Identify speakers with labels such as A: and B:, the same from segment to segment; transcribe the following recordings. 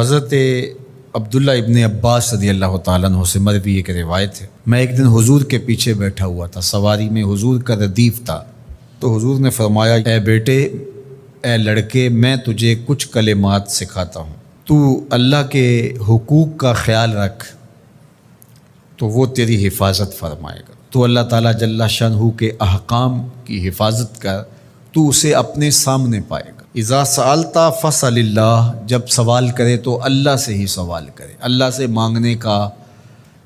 A: حضرت عبداللہ ابن عباس رضی اللہ تعالیٰ عنہ سے مروی ایک روایت ہے، میں ایک دن حضور کے پیچھے بیٹھا ہوا تھا، سواری میں حضور کا ردیف تھا، تو حضور نے فرمایا، اے بیٹے، اے لڑکے، میں تجھے کچھ کلمات سکھاتا ہوں، تو اللہ کے حقوق کا خیال رکھ تو وہ تیری حفاظت فرمائے گا۔ تو اللہ تعالیٰ جل شانہ کے احکام کی حفاظت کر، تو اسے اپنے سامنے پائے گا۔ اذا سألت فاسأل اللہ، جب سوال کرے تو اللہ سے ہی سوال کرے، اللہ سے مانگنے کا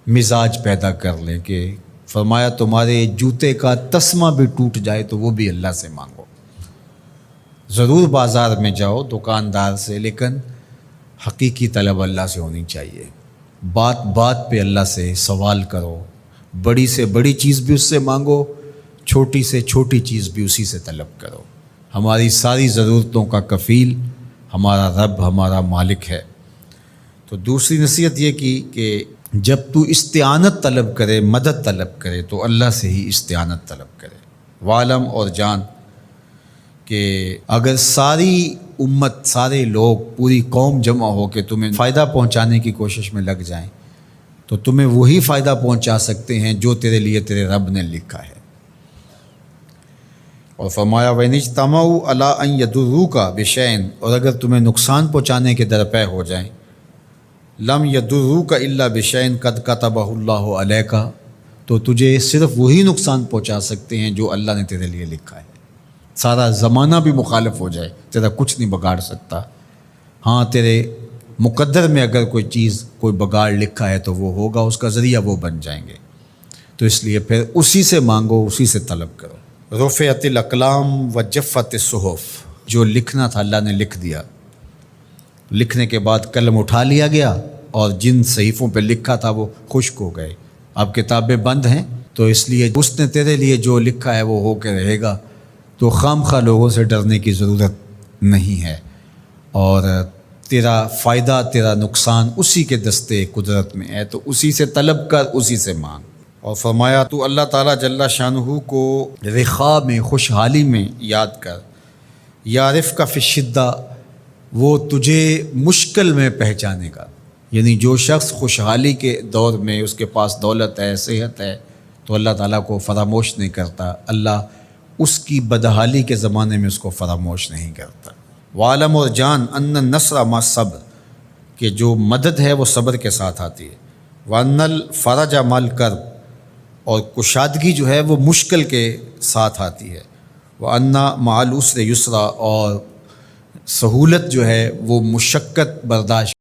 A: مزاج پیدا کر لیں کہ فرمایا تمہارے جوتے کا تسمہ بھی ٹوٹ جائے تو وہ بھی اللہ سے مانگو۔ ضرور بازار میں جاؤ دکاندار سے، لیکن حقیقی طلب اللہ سے ہونی چاہیے۔ بات بات پہ اللہ سے سوال کرو، بڑی سے بڑی چیز بھی اس سے مانگو، چھوٹی سے چھوٹی چیز بھی اسی سے طلب کرو۔ ہماری ساری ضرورتوں کا کفیل ہمارا رب، ہمارا مالک ہے۔ تو دوسری نصیحت یہ کی کہ جب تو استعانت طلب کرے، مدد طلب کرے تو اللہ سے ہی استعانت طلب کرے۔ وعلم، اور جان کہ اگر ساری امت، سارے لوگ، پوری قوم جمع ہو کے تمہیں فائدہ پہنچانے کی کوشش میں لگ جائیں تو تمہیں وہی فائدہ پہنچا سکتے ہیں جو تیرے لیے تیرے رب نے لکھا ہے۔ اور فرمایا وَإِنِ اجْتَمَعُوا عَلَىٰ أَن يَضُرُّوكَ بِشَيْءٍ، اور اگر تمہیں نقصان پہنچانے کے درپے ہو جائیں، لَمْ يَضُرُّوكَ إِلَّا بِشَيْءٍ قَدْ كَتَبَهُ اللَّهُ عَلَيْكَ، تو تجھے صرف وہی نقصان پہنچا سکتے ہیں جو اللہ نے تیرے لیے لکھا ہے۔ سارا زمانہ بھی مخالف ہو جائے، تیرا کچھ نہیں بگاڑ سکتا۔ ہاں، تیرے مقدر میں اگر کوئی چیز، کوئی بگاڑ لکھا ہے تو وہ ہوگا، اس کا ذریعہ وہ بن جائیں گے۔ تو اس لیے پھر اسی سے مانگو، اسی سے طلب کرو۔ رفعت الاقلام وجفت الصحف، جو لکھنا تھا اللہ نے لکھ دیا، لکھنے کے بعد قلم اٹھا لیا گیا اور جن صحیفوں پہ لکھا تھا وہ خشک ہو گئے۔ اب کتابیں بند ہیں، تو اس لیے اس نے تیرے لیے جو لکھا ہے وہ ہو کے رہے گا، تو خام خواہ لوگوں سے ڈرنے کی ضرورت نہیں ہے، اور تیرا فائدہ، تیرا نقصان اسی کے دستے قدرت میں ہے، تو اسی سے طلب کر، اسی سے مانگ۔ اور فرمایا تو اللہ تعالیٰ جل شانہ کو رخاء میں، خوشحالی میں یاد کر، یعرفک فی الشدہ، وہ تجھے مشکل میں پہچانے گا۔ یعنی جو شخص خوشحالی کے دور میں اس کے پاس دولت ہے، صحت ہے، تو اللہ تعالیٰ کو فراموش نہیں کرتا، اللہ اس کی بدحالی کے زمانے میں اس کو فراموش نہیں کرتا۔ وعلم، اور جان، ان النصر مع الصبر، کہ جو مدد ہے وہ صبر کے ساتھ آتی ہے۔ وان الفرج مع الکرب، اور کشادگی جو ہے وہ مشکل کے ساتھ آتی ہے۔ وان مع العسر یسرا، اور سہولت جو ہے وہ مشقت برداشت